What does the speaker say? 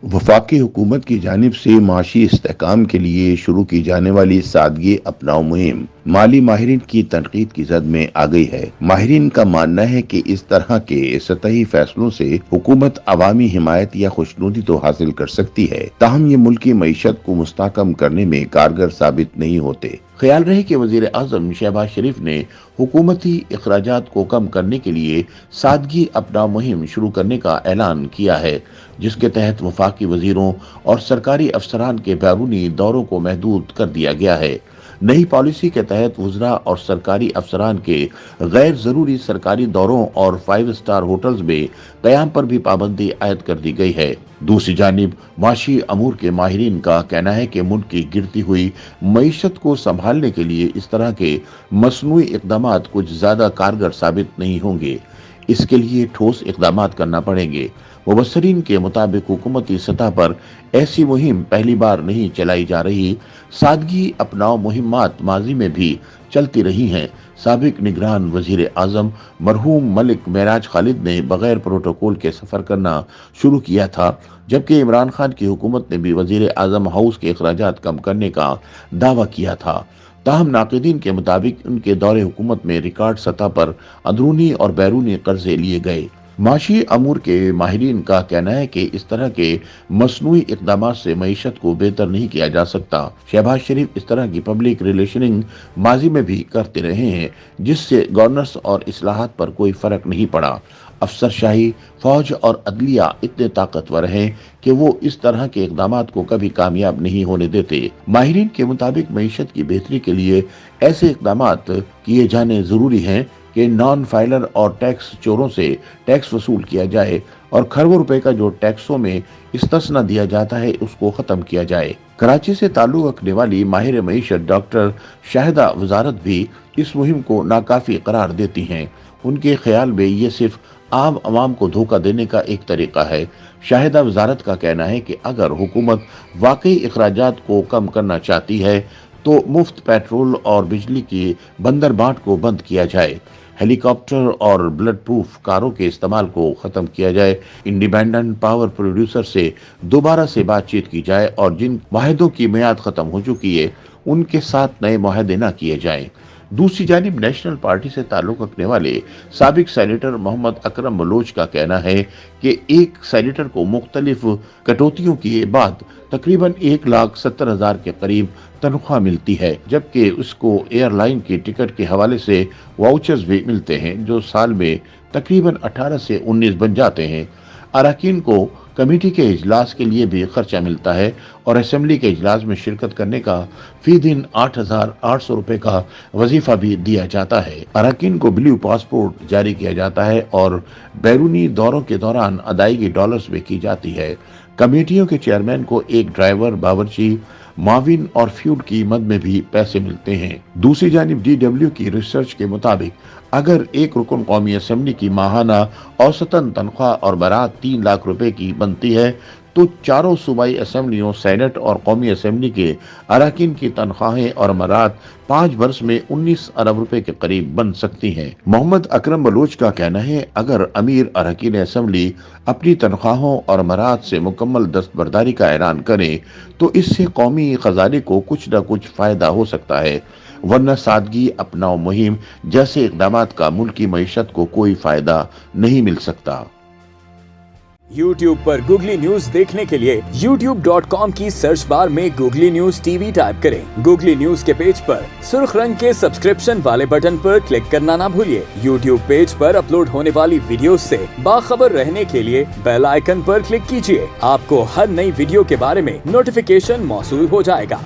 वफाकी हुकूमत की जानिब से माशी इस्तेहकाम के लिए शुरू की जाने वाली सादगी अपनाओ मुहिम माली माहिरीन की तनकीद की जद में आ गई है। माहिरीन का मानना है कि इस तरह के सतही फैसलों से हुकूमत अवामी हिमायत या खुशनुदी तो हासिल कर सकती है, ताहम ये मुल्की मईशत को मुस्तहकम करने में कारगर साबित नहीं होते। ख्याल रहे कि वजीर आजम शहबाज शरीफ ने हुकूमती अखराजात को कम करने के लिए सादगी अपनाओ मुहिम शुरू करने का ऐलान किया है, जिसके तहत वफाकी वजीरों और सरकारी अफसरान के बैरूनी दौरों को महदूद कर दिया गया है। नई पॉलिसी के तहत वज़रा और सरकारी अफसरान के गैर ज़रूरी सरकारी दौरों और 5 स्टार होटल्स में क़याम पर भी पाबंदी आयद कर दी गई है। दूसरी जानिब माशी अमूर के माहिरीन का कहना है कि मुल्क की गिरती हुई मईशत को संभालने के लिए इस तरह के मसनूई इक़दामात कुछ ज़्यादा कारगर साबित नहीं होंगे। इसके लिए ठोस इक़दामात करना पड़ेंगे। मुबस्सरीन के मुताबिक हुकूमती सतह पर ऐसी मुहिम पहली बार नहीं चलाई जा रही। सादगी अपनाओ मुहिम्मात माजी में भी चलती रही हैं। साबिक निगरान वजीर आजम मरहूम मलिक मेराज खालिद ने बगैर प्रोटोकॉल के सफर करना शुरू किया था, जबकि इमरान खान की हुकूमत ने भी वजीर आजम हाउस के अखराजात कम करने का दावा किया था। ताहम नाक़िदीन के मुताबिक उनके दौरे हुकूमत में रिकॉर्ड सतह पर अंदरूनी और बैरूनी कर्जे लिए गए। माशी अमूर के माहिरीन का कहना है कि इस तरह के मसनूई इक़दामात से मईशत को बेहतर नहीं किया जा सकता। शहबाज शरीफ इस तरह की पब्लिक रिलेशनिंग माजी में भी करते रहे हैं, जिससे गवर्नेंस और इस्लाहात पर कोई फर्क नहीं पड़ा। अफसरशाही, फौज और अदलिया इतने ताकतवर हैं कि वो इस तरह के इक़दामात को कभी कामयाब नहीं होने देते। माहिरीन के मुताबिक मईशत की बेहतरी के लिए ऐसे इक़दामात किए जाने जरूरी हैं कि नॉन फाइलर और टैक्स चोरों से टैक्स वसूल किया जाए और खरबों रुपए का जो टैक्सों में इस्तिस्ना दिया जाता है उसको खत्म किया जाए। कराची से ताल्लुक़ रखने वाली माहिर मईशत डॉक्टर शाहिदा वजारत भी इस मुहिम को नाकाफी करार देती हैं। उनके ख्याल में ये सिर्फ आम अवाम को धोखा देने का एक तरीका है। शाहिदा वजारत का कहना है कि अगर हुकूमत वाकई अखराजात को कम करना चाहती है तो मुफ्त पेट्रोल और बिजली की बंदरबाट को बंद किया जाए, हेलीकॉप्टर और ब्लड प्रूफ कारों के इस्तेमाल को खत्म किया जाए, इंडिपेंडेंट पावर प्रोड्यूसर से दोबारा से बातचीत की जाए और जिन माहिदों की मियाद खत्म हो चुकी है उनके साथ नए माहदे न किए जाएं। दूसरी जानिब नेशनल पार्टी से ताल्लुक़ रखने वाले साबिक सेनेटर मोहम्मद अकरम बलोच का कहना है कि एक सेनेटर को मुख्तलिफ कटौतियों के बाद तकरीबन 1,70,000 के करीब तनख्वाह मिलती है, जबकि उसको एयरलाइन की टिकट के हवाले से वाउचर्स भी मिलते हैं जो साल में तकरीबन 18 से 19 बन जाते हैं। अरकान को कमेटी के इजलास के लिए भी खर्चा मिलता है और असेंबली के इजलास में शिरकत करने का फी दिन 8,800 रुपए का वजीफा भी दिया जाता है। अरकान को ब्लू पासपोर्ट जारी किया जाता है और बैरूनी दौरों के दौरान अदायगी डॉलर्स में की जाती है। कमेटियों के चेयरमैन को एक ड्राइवर, बावर्ची, माविन और फ्यूड की मद में भी पैसे मिलते हैं। दूसरी जानिब DW की रिसर्च के मुताबिक अगर एक रुकन कौमी असेंबली की माहाना औसतन तनख्वाह और बरात 3 लाख रुपए की बनती है तो चारों सूबाई असेंबलियों, सेनेट और कौमी असेंबली के अरकान की तनख्वाहें और मरात 5 वर्ष में 19 अरब रुपए के करीब बन सकती हैं। मोहम्मद अकरम बलोच का कहना है अगर अमीर अरकान असेंबली अपनी तनख्वाहों और मरात से मुकम्मल दस्तबरदारी का ऐलान करें तो इससे कौमी खजाने को कुछ न कुछ फायदा हो सकता है, वरना सादगी अपनाओ मुहिम जैसे इक़दामात का मुल्की मईशत को कोई फायदा नहीं मिल सकता। YouTube पर गूगली न्यूज देखने के लिए youtube.com की सर्च बार में गूगली न्यूज TV टाइप करें। गूगली न्यूज के पेज पर सुर्ख रंग के सब्सक्रिप्शन वाले बटन पर क्लिक करना ना भूलिए। YouTube पेज पर अपलोड होने वाली वीडियोस से बाखबर रहने के लिए बेल आइकन पर क्लिक कीजिए। आपको हर नई वीडियो के बारे में नोटिफिकेशन मौसूल हो जाएगा।